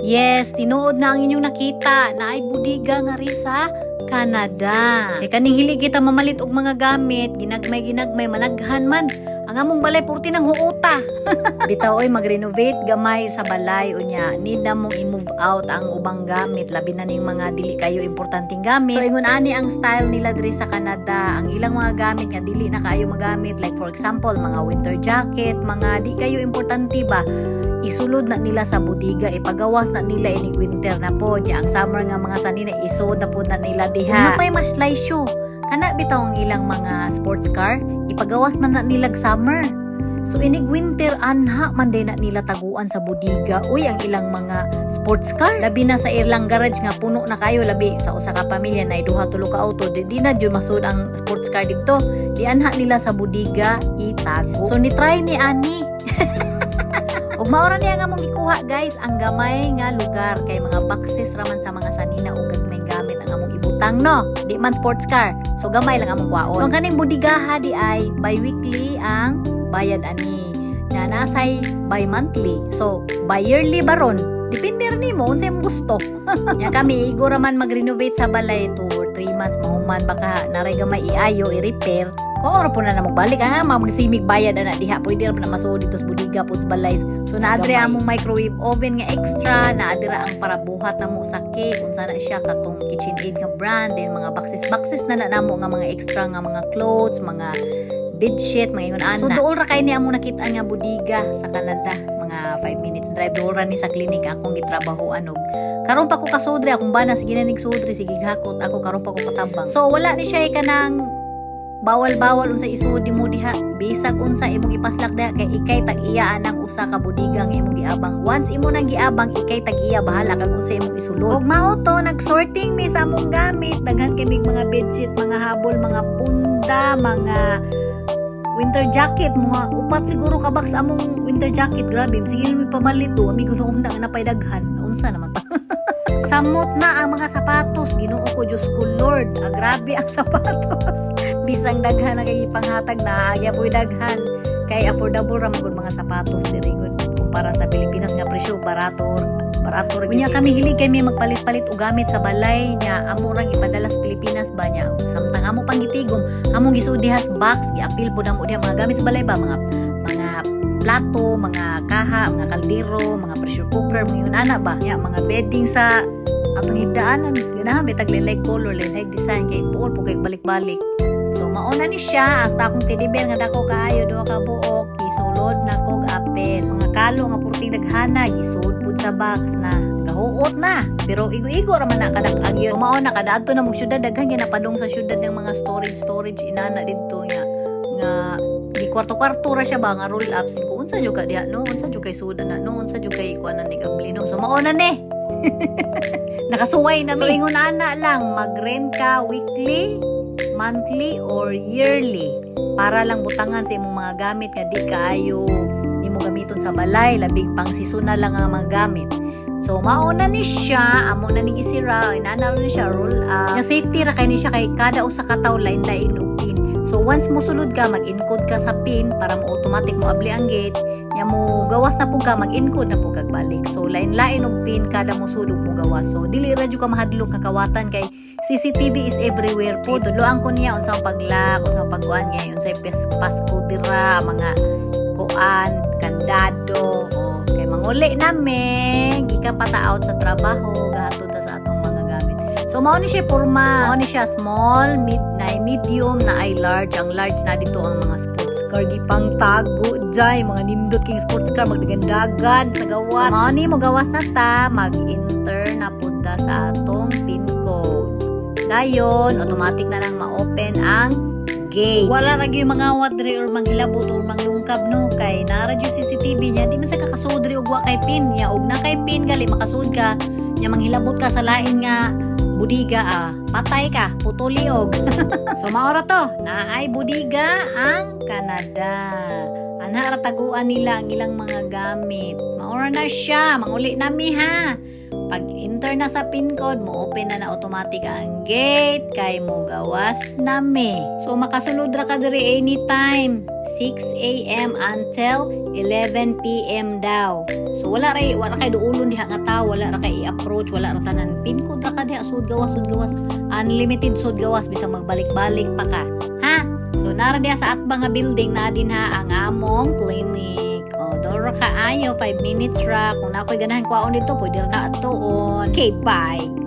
Yes, tinuod na ang inyong nakita na ay budiga nga ri sa Canada. Kay kaning hili kita mamalit og mga gamit, ginagmay managhan man. Ang among balay purti nang huota. Bitaw oy mag-renovate gamay sa balay unya. Need na mong i-move out ang ubang gamit, labi na ning mga dili kayo importanteng gamit. So ingon ani ang style nila diri sa Canada, ang ilang mga gamit nga dili na kayo magamit, like for example, mga winter jacket, mga di kayo importante ba, isulod na nila sa budiga, ipagawas na nila inig winter na po. Di ang summer nga mga sanina isod na po na nila diha. Ano pa'y mas laysyo? Kana bitaw ang ilang mga sports car, ipagawas man na nilag summer. So inig winter anha man din na nila taguan sa budiga. Uy, ang ilang mga sports car, labi na sa ilang garage nga puno na kayo, labi sa usa ka pamilya na duha tulo ka auto, di na jud masud ang sports car dito. Di anha nila sa budiga itago. So ni try ni ani. Ug maora niya nga mong ikuha guys ang gamay nga lugar kay mga boxes raman sa mga sanina ug gagmay gamit ang among ibutang no. Di man sports car. So gamay lang among kwaon. So ang kaning budigaha di ay bi-weekly ang bayad ani. Na nasay bi-monthly. So bi-yearly baron. Depende rin nimo unsay imong gusto. Nya kami igo raman mag-renovate sa balay 2 or 3 months mahuman baka naray gamay iayo i-repair. Oro po na magbalik nga magsimig bayad na diha pwede ra na masuod dito sa budiga po sa balay. So naadre among microwave oven nga extra, naadira ang para buhat na mo sa cake unsa na siya katong KitchenAid nga brand, then mga boxes na namo nga mga extra nga mga clothes, mga bedsheet, mga ingon ana. So dool ra kay ni among nakita nga budiga sa Canada, mga 5 minutes drive dool ra ni sa clinic akong gitrabahoan og karon pa ko kasudre akong bana sige na nig sudre sige hakot ako karon pa ko patabang. So wala ni siya kanang bawal-bawal unsa isudi mo diha, bisag unsa imong ipaslak diha kay ikay tag-iyaan ang usa ka budiga nga imong giabang. Once imo nang giabang ikay tag-iya bahala kag unsa imong isulod. Ug mao to nag-sorting mi sa among gamit, daghan kay mga bedsheet, mga habol, mga punda, mga winter jacket, mga upat siguro ka box among winter jacket. Grabe, sige mi pamalit do, ami kuno unda na pay daghan. Unsa naman ta? Samot na ang mga sapatos, Ginoo ko Diyos ko Lord, grabe ang sapatos. Bisang daghan na kay ipanghatag na agya po'y daghan. Kay affordable ra magud mga sapatos diri gud kumpara sa Pilipinas nga presyo barato. Unya kami hilig kay may magpalit-palit og gamit sa balay nya amo rang ipadala sa Pilipinas ba nya. Samtang amo pangitigom, among gisudihas box, giapil pud amo diha mga gamit sa balay ba, mga plato, mga kaha, mga kaldero, mga pressure cooker, mga yun ana ba? Ya, mga bedding sa atong higdaanan, ganahan may taglilay color, lay design, kay buol po kay balik-balik. So, mauna ni siya, hasta akong teddy bear nga dako kaayo, duha ka buok, gisulod na kog apel. Mga kalo nga purting daghana, gisud pud sa box na, gahuot na. Pero igo-igo raman na kadak agyo. So, mauna kada adto na mong syudad, daghan nga napadong sa syudad ng mga storage inana didto nga di kwarto-kwarto ra siya ba nga roll ups ko unsa jud ka diha no, unsa jud kay suda na no, unsa jud kay kuan ni gablino. So mauna ni nakasuway na mi. So ingon ana lang mag-rent ka weekly, monthly or yearly para lang butangan sa imong mga gamit nga di kaayo imo gamiton sa balay, labig pang seasonal lang ang mga gamit. So mauna ni siya, amo na ning isira, inana ni siya roll up. Yung safety ra kay ni siya kay kada usa ka tawo lain-lain og pin. So once mo sulod ka, mag-encode ka sa pin para mo automatic mo abli ang gate. Nya mo gawas na po ka, mag-encode na po kag balik. So lain-lain og pin kada mo sulod mo gawas. So dili ra jud ka mahadlok nga kawatan kay CCTV is everywhere po. Tuloan ko niya unsang paglock, unsang pagkuan ngayon sa pasko dira, mga kuan, kandado, o kay manguli nami, gikan pata out sa trabaho, gahatod ta sa atong mga gamit. So mao ni siya porma, mao ni siya small, medium na ay large. Ang large na dito ang mga sports car gipang tago jay, mga nindot king sports car magdagandagan sa gawas. Mao ni mo gawas na ta, mag-enter na punta sa atong pin code. Dayon automatic na lang ma-open ang gate. Wala ra gyud mga wadre or manghilabot or manglungkab no, kay nara gyud CCTV niya, di man sa kakasudri og wa kay pin niya, og na kay pin gali makasud ka nya manghilabot ka sa lain nga budiga, patay ka, putuliog. So maora to, naay budiga ang Canada. Ana ra taguan nila ang ilang mga gamit. Maura na siya, manguli nami ha. Pag enter na sa PIN code mo, open na automatic ang gate kay mo gawas nami. So makasulod ra ka diri anytime, 6 a.m. until 11 p.m. daw. So wala kay duulon diha nga tao, wala ra kay i-approach, wala ra tanan PIN code ra ka diha, sud gawas. Unlimited sud gawas bisag magbalik-balik pa ka. Ha? So nara diha sa atbang nga building na din ha ang among clinic. Doro ka ayo 5 minutes ra. Kung na ako'y ganahan kwaon dito, pwede na atoon. Okay, bye.